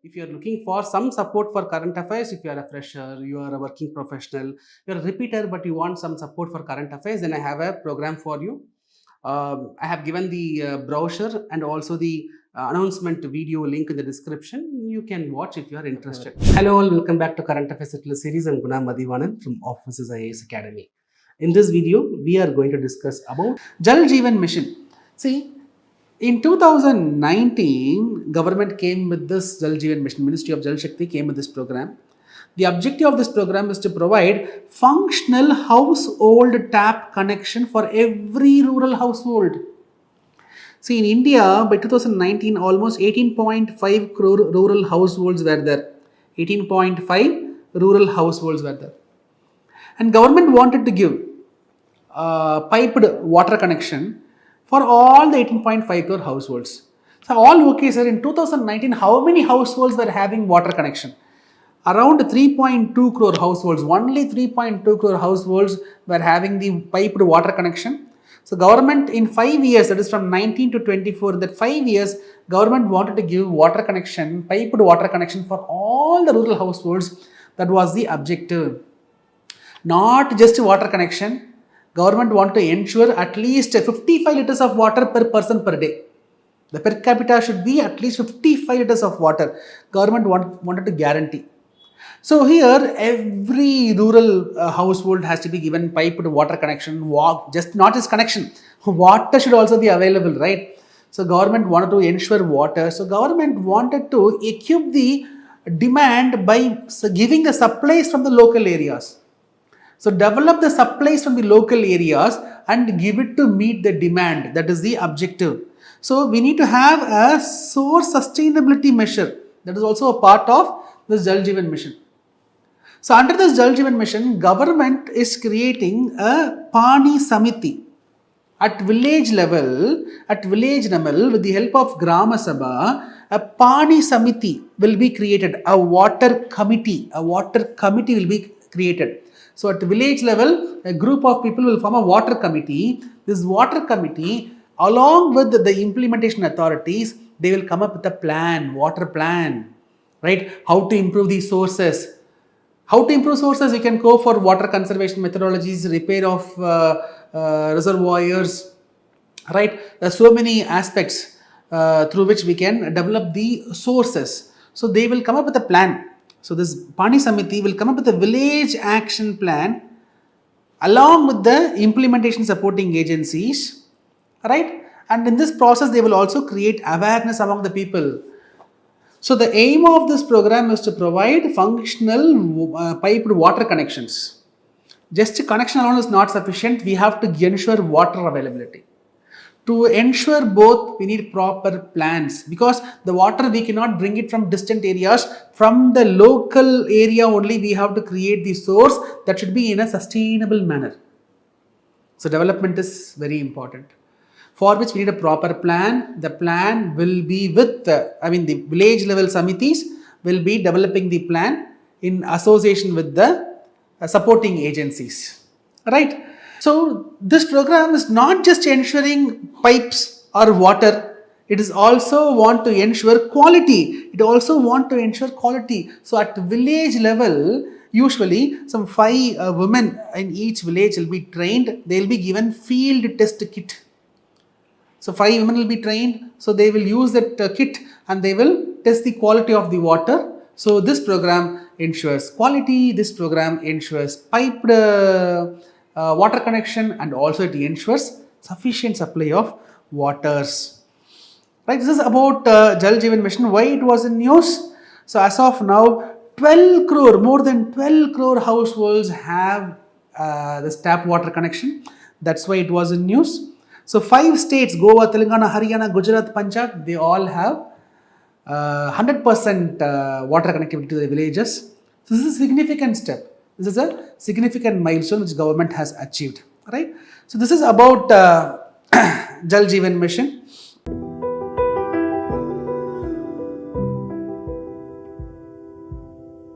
If you are looking for some support for current affairs, if you are a fresher, you are a working professional, you are a repeater, but you want some support for current affairs, then I have a program for you. I have given the brochure and also the announcement video link in the description. You can watch if you are interested. Hello all, welcome back to Current Affairs Hitlist series. I'm Guna Mathivanan from Offices IAS Academy. In this video, we are going to discuss about Jal Jeevan Mission. See, in 2019, government came with this Jal Jeevan Mission. Ministry of Jal Shakti came with this program. The objective of this program is to provide functional household tap connection for every rural household. See, in India, by 2019, almost 18.5 crore rural households were there. 18.5 rural households were there. And government wanted to give piped water connection for all the 18.5 crore households. So all okay, sir. In 2019, how many households were having water connection? Around 3.2 crore households. Only 3.2 crore households were having the piped water connection. So government in 5 years, that is from 19 to 24, in that 5 years, government wanted to give water connection, piped water connection for all the rural households. That was the objective. Not just water connection. Government wanted to ensure at least 55 liters of water per person per day. The per capita should be at least 55 liters of water. Government wanted to guarantee. So here, every rural household has to be given piped water connection. Just not just connection, water should also be available, right? So government wanted to ensure water. So government wanted to equip the demand by giving the supplies from the local areas. So develop the supplies from the local areas and give it to meet the demand. That is the objective. So we need to have a source sustainability measure. That is also a part of this Jal Jeevan Mission. So under this Jal Jeevan Mission, government is creating a Pani Samiti at village level, with the help of Grama Sabha. A Pani Samiti will be created. A water committee will be created. So at village level, a group of people will form a water committee. This water committee, along with the implementation authorities, they will come up with a plan, water plan, right? How to improve these sources. How to improve sources? You can go for water conservation methodologies, repair of reservoirs, right? There are so many aspects through which we can develop the sources. So they will come up with a plan. So this Pani Samiti will come up with a village action plan along with the implementation supporting agencies, right? And in this process, they will also create awareness among the people. So the aim of this program is to provide functional piped water connections. Just connection alone is not sufficient. We have to ensure water availability. To ensure both, we need proper plans, because the water we cannot bring it from distant areas. From the local area only, we have to create the source that should be in a sustainable manner. So development is very important, for which we need a proper plan. The plan will be with, the village level samitis will be developing the plan in association with the supporting agencies, right? So this program is not just ensuring pipes or water. It is also want to ensure quality. It also want to ensure quality. So at village level, usually some 5 women in each village will be trained. They will be given field test kit. So 5 women will be trained. So they will use that kit and they will test the quality of the water. So this program ensures quality. This program ensures piped water connection, and also it ensures sufficient supply of waters. Right, this is about Jal Jeevan Mission. Why it was in news? So as of now, 12 crore, more than 12 crore households have this tap water connection. That's why it was in news. So 5 states, Goa, Telangana, Haryana, Gujarat, Punjab, they all have 100% water connectivity to the villages. So this is a significant step. This is a significant milestone which government has achieved, right? So this is about Jal Jeevan Mission.